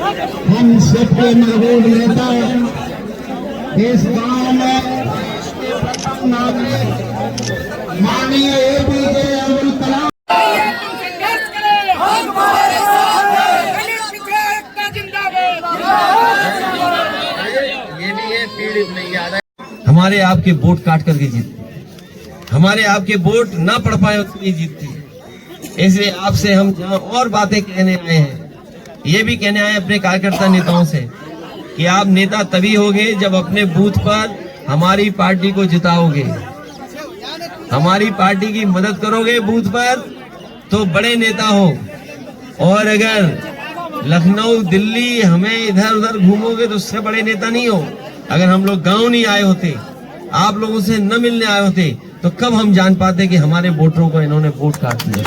हम सबके महबूब नेता इस गांव में प्रथम नागरिक माननीय APJ अब्दुल कलाम हमारे आपके वोट काट करके जीतती, हमारे आपके वोट ना पड़ पाए उतनी जीतती। इसलिए आपसे हम जहां और बातें कहने आए हैं, ये भी कहने आए अपने कार्यकर्ता नेताओं से कि आप नेता तभी होगे जब अपने बूथ पर हमारी पार्टी को जिताओगे, हमारी पार्टी की मदद करोगे बूथ पर तो बड़े नेता हो। और अगर लखनऊ दिल्ली हमें इधर उधर घूमोगे तो उससे बड़े नेता नहीं हो। अगर हम लोग गांव नहीं आए होते, आप लोगों से न मिलने आए होते, तो कब हम जान पाते कि हमारे वोटरों को इन्होंने वोट काट दिया,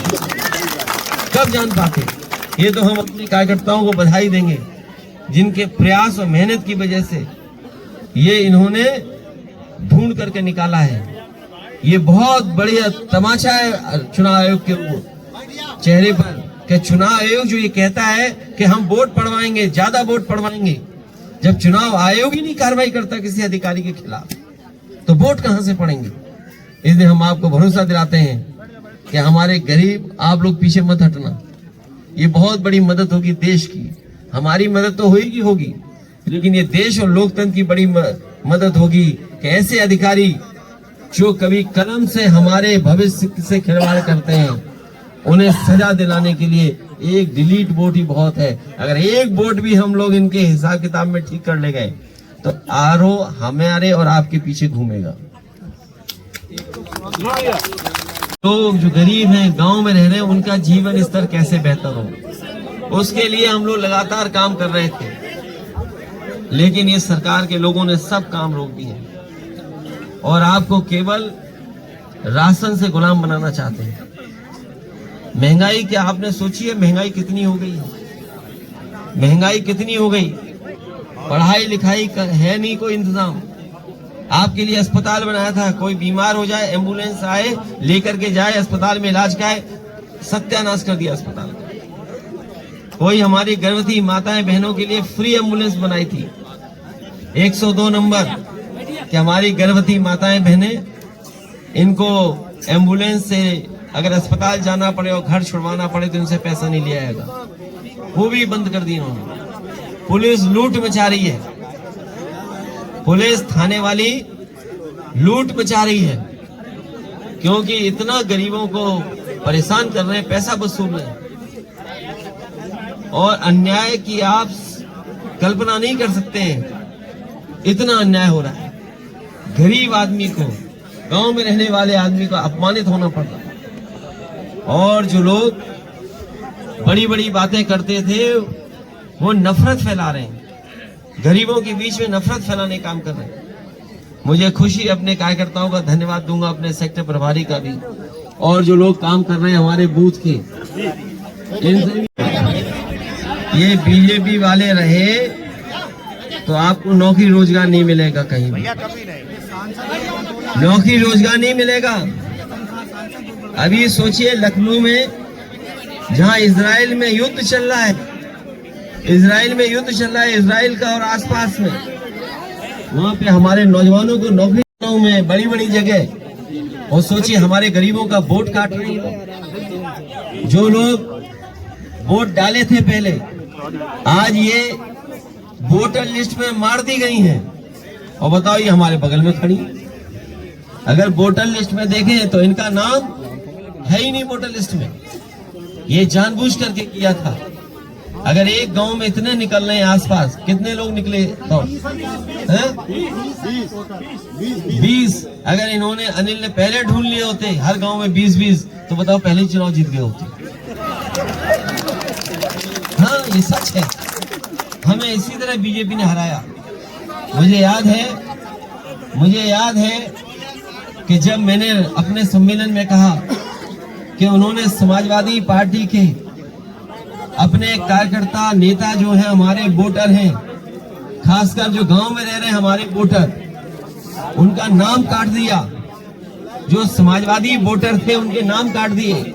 कब जान पाते। ये तो हम अपने कार्यकर्ताओं को बधाई देंगे जिनके प्रयास और मेहनत की वजह से ये इन्होंने ढूंढ करके निकाला है। ये बहुत बढ़िया तमाचा है चुनाव आयोग के चेहरे पर कि चुनाव आयोग जो ये कहता है कि हम वोट पड़वाएंगे, ज्यादा वोट पड़वाएंगे, जब चुनाव आयोग ही नहीं कार्रवाई करता किसी अधिकारी के खिलाफ तो वोट कहां से पड़ेंगे। इसलिए हम आपको भरोसा दिलाते हैं कि हमारे गरीब, आप लोग पीछे मत हटना। ये बहुत बड़ी मदद होगी देश की, हमारी मदद तो होगी, लेकिन ये देश और लोकतंत्र की बड़ी मदद होगी कि ऐसे अधिकारी जो कभी कलम से हमारे भविष्य से खिलवाड़ करते हैं, उन्हें सजा दिलाने के लिए एक डिलीट वोट ही बहुत है। अगर एक वोट भी हम लोग इनके हिसाब किताब में ठीक कर ले गए तो आरओ हमारे और आपके पीछे घूमेगा। लोग जो गरीब हैं, गांव में रह रहे हैं, उनका जीवन स्तर कैसे बेहतर हो, उसके लिए हम लोग लगातार काम कर रहे थे, लेकिन ये सरकार के लोगों ने सब काम रोक दिए और आपको केवल राशन से गुलाम बनाना चाहते हैं। महंगाई क्या आपने सोची है, महंगाई कितनी हो गई है, महंगाई कितनी हो गई। पढ़ाई लिखाई का है नहीं कोई इंतजाम। आपके लिए अस्पताल बनाया था, कोई बीमार हो जाए एम्बुलेंस आए लेकर के जाए अस्पताल में इलाज कराए, सत्यानाश कर दिया अस्पताल का। कोई हमारी गर्भवती माताएं बहनों के लिए फ्री एम्बुलेंस बनाई थी, 102 नंबर, कि हमारी गर्भवती माताएं बहनें इनको एम्बुलेंस से अगर अस्पताल जाना पड़े और घर छुड़वाना पड़े तो उनसे पैसा नहीं लिया जाएगा, वो भी बंद कर दिए उन्होंने। पुलिस लूट मचा रही है, पुलिस थाने वाली लूट मचा रही है, क्योंकि इतना गरीबों को परेशान कर रहे हैं, पैसा वसूल रहे हैं और अन्याय की आप कल्पना नहीं कर सकते हैं। इतना अन्याय हो रहा है, गरीब आदमी को, गांव में रहने वाले आदमी को अपमानित होना पड़ रहा है। और जो लोग बड़ी बड़ी बातें करते थे वो नफरत फैला रहे हैं, गरीबों के बीच में नफरत फैलाने का काम कर रहे हैं। मुझे खुशी, अपने कार्यकर्ताओं का धन्यवाद दूंगा, अपने सेक्टर प्रभारी का भी, और जो लोग काम कर रहे हैं हमारे बूथ के, इनसे ये बीजेपी वाले रहे तो आपको नौकरी रोजगार नहीं मिलेगा, कहीं भी नौकरी रोजगार नहीं मिलेगा। अभी सोचिए लखनऊ में जहां इजराइल में युद्ध चल रहा है, इजराइल में युद्ध चल रहा है, इजराइल का और आसपास में, वहां पे हमारे नौजवानों को नौकरी में बड़ी बड़ी जगह, और सोचिए हमारे गरीबों का वोट काट रही है। जो लोग वोट डाले थे पहले, आज ये वोटर लिस्ट में मार दी गई हैं। और बताओ, ये हमारे बगल में खड़ी, अगर वोटर लिस्ट में देखें तो इनका नाम है ही नहीं वोटर लिस्ट में। ये जानबूझ करके किया था। अगर एक गांव में इतने निकल रहे हैं आसपास, कितने लोग निकले तो 20। अगर इन्होंने, अनिल ने पहले ढूंढ लिए होते हर गांव में 20-20, तो बताओ पहले ही चुनाव जीत गए होते। हाँ, ये सच है, हमें इसी तरह बीजेपी ने हराया। मुझे याद है कि जब मैंने अपने सम्मेलन में कहा कि उन्होंने समाजवादी पार्टी के अपने कार्यकर्ता, नेता जो है हमारे वोटर हैं, खासकर जो गांव में रह रहे हैं हमारे वोटर, उनका नाम काट दिया। जो समाजवादी वोटर थे उनके नाम काट दिए।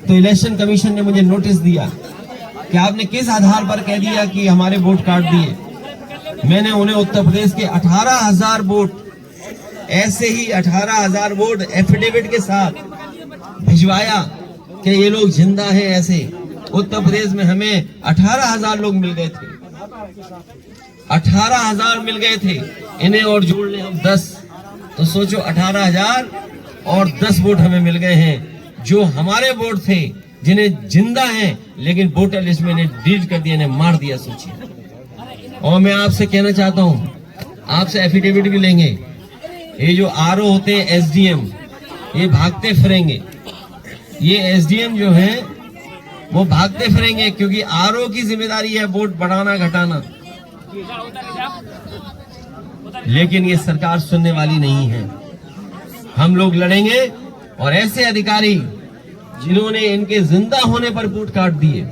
तो इलेक्शन कमीशन ने मुझे नोटिस दिया कि आपने किस आधार पर कह दिया कि हमारे वोट काट दिए। मैंने उन्हें उत्तर प्रदेश के 18,000 वोट, ऐसे ही 18,000 वोट एफिडेविट के साथ भिजवाया कि ये लोग जिंदा हैं। ऐसे उत्तर प्रदेश में हमें 18,000 लोग मिल गए थे, 18,000 मिल गए थे। इन्हें और जोड़ लें हम 10, तो सोचो 18,000 और 10 वोट हमें मिल गए हैं, जो हमारे वोट थे, जिन्हें जिंदा हैं, लेकिन वोटर लिस्ट में इन्हें डिलीट कर दिया, इन्हें मार दिया। सोचिए। और मैं आपसे कहना चाहता हूं, आपसे एफिडेविट भी लेंगे। ये जो आरओ होते हैं, एसडीएम, ये भागते फिरेंगे। ये एसडीएम जो है वो भागते फिरेंगे, क्योंकि आरओ की जिम्मेदारी है वोट बढ़ाना घटाना। लेकिन ये सरकार सुनने वाली नहीं है। हम लोग लड़ेंगे और ऐसे अधिकारी जिन्होंने इनके जिंदा होने पर वोट काट दिए,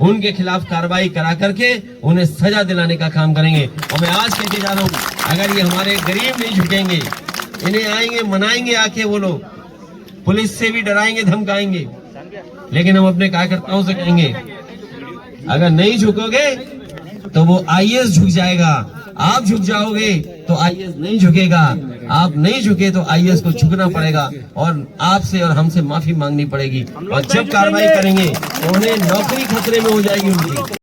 उनके खिलाफ कार्रवाई करा करके उन्हें सजा दिलाने का काम करेंगे। और मैं आज कहते जा रहा हूं, अगर ये हमारे गरीब नहीं झुकेंगे, इन्हें आएंगे मनाएंगे आके, वो लोग पुलिस से भी डराएंगे धमकाएंगे, लेकिन हम अपने कार्यकर्ताओं से कहेंगे अगर नहीं झुकोगे तो वो आईएएस झुक जाएगा। आप झुक जाओगे तो आईएएस नहीं झुकेगा। आप नहीं झुके तो आईएएस को झुकना पड़ेगा और आपसे और हमसे माफी मांगनी पड़ेगी। और जब कार्रवाई करेंगे तो उन्हें नौकरी खतरे में हो जाएगी उनकी।